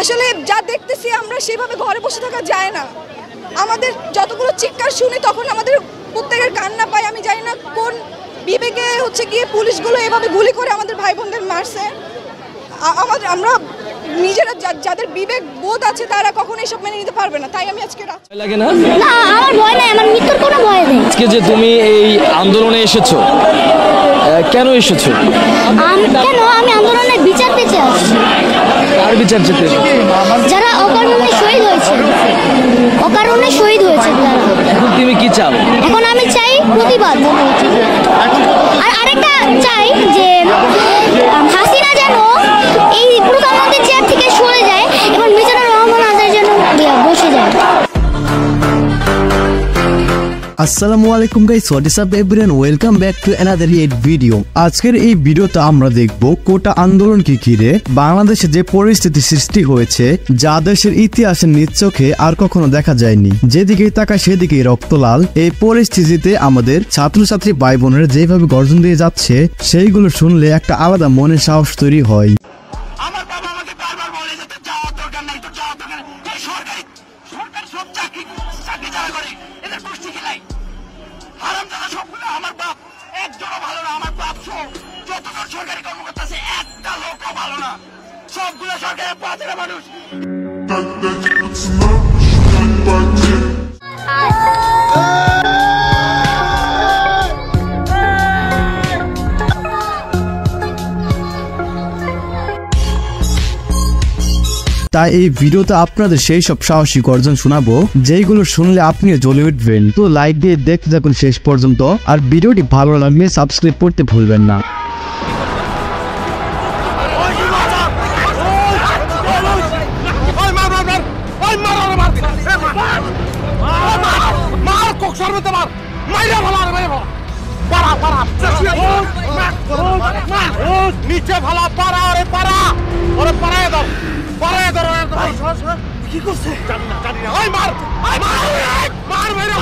আসলে যা দেখতেছি আমরা সেভাবে ঘরে বসে থাকা যায় না। আমাদের যতগুলো চিৎকার শুনি তখন আমাদের প্রত্যেকের কান্না পায়। আমি জানি না কোন বিবেকে গিয়ে পুলিশগুলো এভাবে গুলি করে আমাদের ভাই বোনদের মারছে। আমরা নিজেরা যাদের বিবেক বোধ আছে তারা কখনো এসব মেনে নিতে পারবে না। তাই আমি আজকে লাগে না আমার ভয় নাই, আমার মৃত্যুর কোনো ভয় নেই। আজকে যে তুমি এই আন্দোলনে এসেছো, কেন এসেছো? কেন আমি আন্দোলনের বিচার পেতে আসছি। কার বিচার পেতে? যারা অকারণে শহীদ হয়েছে, অকারণে শহীদ হয়েছে তারা। এখন তুমি কি চাও? এখন আমি চাই প্রতিবাদ। আর আরেকটা চাই যে হাসিনা যেন এই প্রধানমন্ত্রীর চেয়ার থেকে সরে যায় এবং মিজানুর রহমান আজাদ যেন বসে যায়। আসসালামু আলাইকুম guys, what is up everyone, welcome back to another it video. আজকের এই ভিডিওতে আমরা দেখব কোটা আন্দোলনকে ঘিরে বাংলাদেশে যে পরিস্থিতি সৃষ্টি হয়েছে, যা দেশের ইতিহাসের নিজ চোখে আর কখনো দেখা যায়নি। যেদিকেই তাকায় সেদিকেই রক্ত লাল। এই পরিস্থিতিতে আমাদের ছাত্রছাত্রী ভাই বোনেরা যেভাবে গর্জন দিয়ে যাচ্ছে, সেইগুলো শুনলে একটা আলাদা মনের সাহস তৈরি হয়। আমার বাবা আমাকে বারবার বলে যেতে যাওয়ার দরকার নাই, তো যাওয়ার দরকার নেই। এই সরকারি সব চাকরি যারা করে এদের গোষ্ঠী খেলাই হারামজাদা সবগুলো আমার বাপ। একজনও ভালো না, আমার বাপ সহ যতজন সরকারি কর্মকর্তা আছে একটা লোকও ভালো না, সবগুলো সরকারের পাঁচেরা মানুষ। তাই এই ভিডিওতে আপনাদের সেই সব সাহসী গর্জন শোনাবো যেইগুলো শুনলে আপনিও জ্বলে উঠবেন। তো লাইক দিয়ে দেখতে থাকুন শেষ পর্যন্ত, আর ভিডিওটি ভালো লাগলে সাবস্ক্রাইব করতে ভুলবেন না। নিচে ভালা পারা, আরে পারা, ওরে পারায় দাও, পারায় দাও। কি করছে জানি না। ওই মার মার মেরে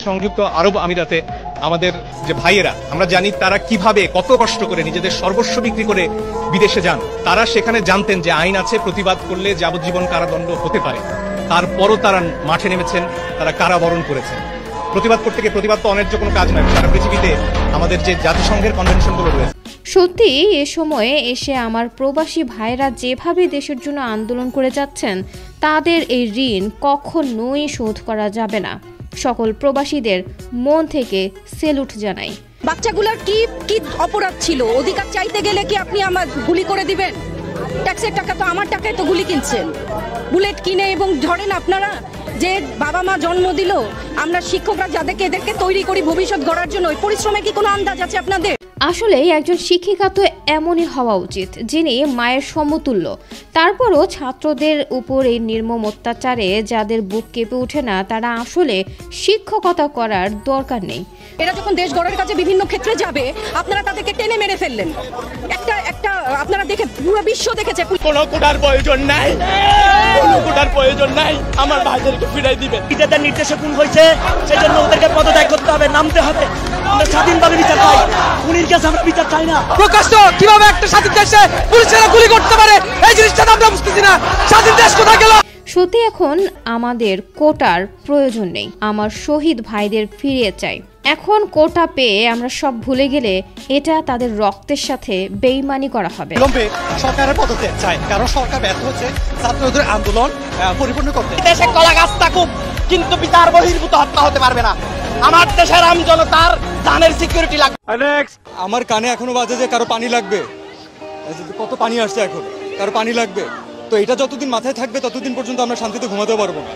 সংযুক্ত আরব আমিরাতে আমাদের যে ভাইয়েরা, আমরা জানি তারা কিভাবে কত কষ্ট করে নিজেদের সর্বস্ব বিক্রি করে বিদেশে যান। তারা সেখানে জানতেন যে আইন আছে, প্রতিবাদ করলে যাবজ্জীবন কারাদণ্ড হতে পারে। তারপরও তারা মাঠে নেমেছেন, তারা কারাবরণ করেছেন। প্রতিবাদ করতে গিয়ে, প্রতিবাদ তো অন্যায্য কোনো কাজ নয়। সারা পৃথিবীতে আমাদের যে জাতিসংঘের কনভেনশনগুলো রয়েছে, সত্যি এ সময়ে এসে আমার প্রবাসী ভাইরা যেভাবে দেশের জন্য আন্দোলন করে যাচ্ছেন, তাদের এই ঋণ কখনোই শোধ করা যাবে না। সকল প্রবাসীদের মন থেকে সেলুট জানাই। বাচ্চাগুলোর কি কি অপরাধ ছিল? অধিকার চাইতে গেলে কি আপনি আমার গুলি করে দিবেন? ট্যাক্সের টাকা তো আমার টাকায় তো গুলি কিনছেন, বুলেট কিনে। এবং ধরেন আপনারা যে বাবা মা জন্ম দিল, আমরা শিক্ষকরা যাদেরকে এদেরকে তৈরি করি ভবিষ্যৎ গড়ার জন্য, ওই পরিশ্রমের কি কোনো আন্দাজ আছে আপনাদের? আসলে একজন শিক্ষিকা তো এমনই হওয়া উচিত যিনি মায়ের সমতুল্য। তারপরও ছাত্রদের উপর এই নির্মম অত্যাচারে যাদের বুক কেঁপে ওঠে না, তারা আসলে শিক্ষকতা করার দরকার নেই। এরা যখন দেশ গড়ার কাছে বিভিন্ন ক্ষেত্রে যাবে, আপনারা তাদেরকে টেনে মেরে ফেললেন। একটা আপনারা দেখে পুরো বিশ্ব দেখেছে। কোনো কোটার প্রয়োজন নাই, কোনো কোটার প্রয়োজন নাই। আমার ভাইদেরকে ফিরাই দিবেন। নিজেদের নির্দেশে খুন হয়েছে, সেজন্য ওদেরকে পদত্যাগ করতে হবে, নামতে হবে। আমরা স্বাধীনভাবে বিচার চাই, খুনির কাছে আমরা বিচার চাই না। প্রকাশ্য কিভাবে একটা স্বাধীন দেশে পুলিশেরা গুলি করতে পারে, এই জিনিসটা আমরা বুঝতেছি না। স্বাধীন দেশ কোথায় গেল? সত্যি এখন আমাদের কোটার প্রয়োজন নেই, আমার শহীদ ভাইদের ফিরিয়ে চাই। এখন কোটা পেয়ে আমরা সব ভুলে গেলে এটা তাদের রক্তের সাথে বেইমানি করা হবে। সরকারের পদত্যাগ চাই, কারণ সরকার ব্যর্থ হচ্ছে ছাত্রদের আন্দোলন পরিপূর্ণ করতে। দেশে কলা গাছ থাকুক, কিন্তু বিচার বহির্ভূত হত্যা হতে পারবে না। আমার দেশের আম জনতার জানের সিকিউরিটি লাগবে। আমার কানে এখনো বাজে যে কারো পানি লাগবে, কত পানি আসছে এখন, কারো পানি লাগবে। তো এটা যতদিন মাথায় থাকবে ততদিন পর্যন্ত আমরা শান্তিতে ঘুমাতে পারবো না।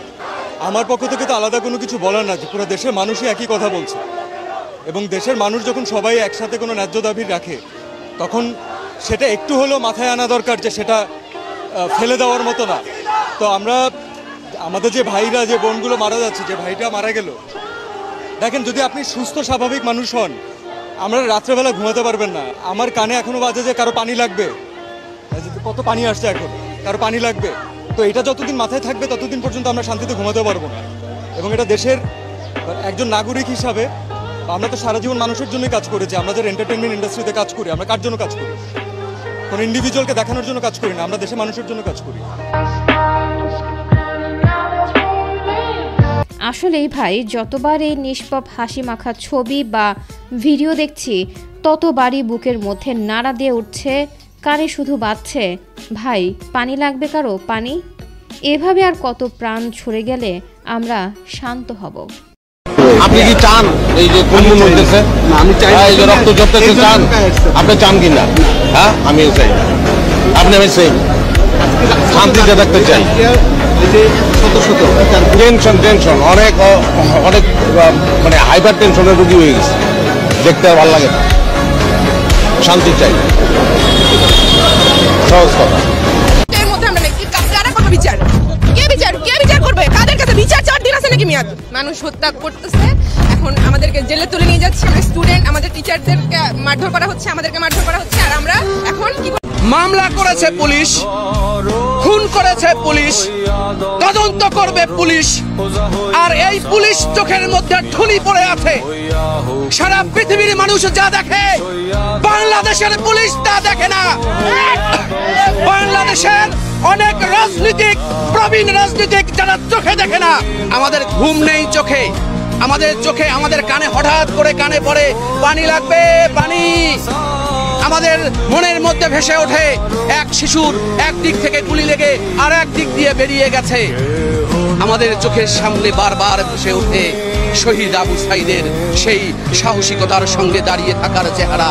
আমার পক্ষ থেকে তো আলাদা কোনো কিছু বলার না, যে পুরো দেশের মানুষই একই কথা বলছে। এবং দেশের মানুষ যখন সবাই একসাথে কোনো ন্যায্য দাবি রাখে, তখন সেটা একটু হলেও মাথায় আনা দরকার যে সেটা ফেলে দেওয়ার মতো না। তো আমরা আমাদের যে ভাইরা, যে বোনগুলো মারা যাচ্ছে, যে ভাইটা মারা গেল, দেখেন যদি আপনি সুস্থ স্বাভাবিক মানুষ হন, আমরা রাত্রেবেলা ঘুমাতে পারবেন না। আমার কানে এখনো বাজে যে কারো পানি লাগবে, কত পানি আসছে এখন, কারো পানি লাগবে। তো এটা যতদিন মাথায় থাকবে ততদিন পর্যন্ত আমরা শান্তিতে ঘুমাতে পারবো না। এবং এটা দেশের একজন নাগরিক হিসাবে আমরা তো সারা জীবন মানুষের জন্যই কাজ করেছি। আমরা যারা এন্টারটেনমেন্ট ইন্ডাস্ট্রিতে কাজ করি, আমরা কার জন্য কাজ করি? কোনো ইন্ডিভিজুয়ালকে দেখানোর জন্য কাজ করি না, আমরা দেশের মানুষের জন্য কাজ করি। আসলেই ভাই, যতবার এই নিষ্পাপ হাসি মাখা ছবি বা ভিডিও দেখছি ততবারই বুকের মধ্যে নাড়া দিয়ে উঠছে, কানে শুধু বাজছে, ভাই পানি লাগবে কারো, পানি। এভাবে আর কত প্রাণ ছড়ে গেলে আমরা শান্ত হব? আপনি কি চান এই যে খুন হইতেছে, আমি চাই এই যে রক্ত ঝরতেছে, চান? আপনি চান কিনা? হ্যাঁ, আমিও চাই। আপনি? আমি চাই, শান্তিতে থাকতে চাই। টেনশন অনেক অনেক মানে হাইপার টেনশনের রোগী হয়ে গেছে, দেখতে আর ভালো লাগে না। শান্তি চাই, সহজ কথা। এর মধ্যে আমরা নাকি কারা করবে বিচার? কে বিচার করবে? কাদের কাছে বিচার? 4 দিন আছে নাকি মেয়াদ? মানুষ হত্যা করতেছে, এখন আমাদেরকে জেলে তুলে নিয়ে যাচ্ছে, আমরা স্টুডেন্ট, আমাদের টিচারদেরকে মারধর করা হচ্ছে, আমাদেরকে মারধর করা হচ্ছে, আর আমরা এখন কি? মামলা করেছে পুলিশ, খুন করেছে পুলিশ, তদন্ত করবে পুলিশ, আর এই পুলিশ চোখের মধ্যে ঠুলি পড়ে আছে। সারা পৃথিবীর মানুষ যা দেখে, বাংলাদেশের পুলিশ তা দেখে না। বাংলাদেশের অনেক প্রবীণ রাজনীতিক যারা চোখে দেখে না। আমাদের ঘুম নেই চোখে, আমাদের কানে হঠাৎ করে কানে পড়ে পানি লাগবে, পানি। আমাদের মনের মধ্যে ভেসে ওঠে এক শিশুর একদিক থেকে গুলি লেগে আর এক দিক দিয়ে বেরিয়ে গেছে। আমাদের চোখের সামনে বারবার ভেসে ওঠে শহীদ আবু সাইদের সেই সাহসিকতার সঙ্গে দাঁড়িয়ে থাকার চেহারা।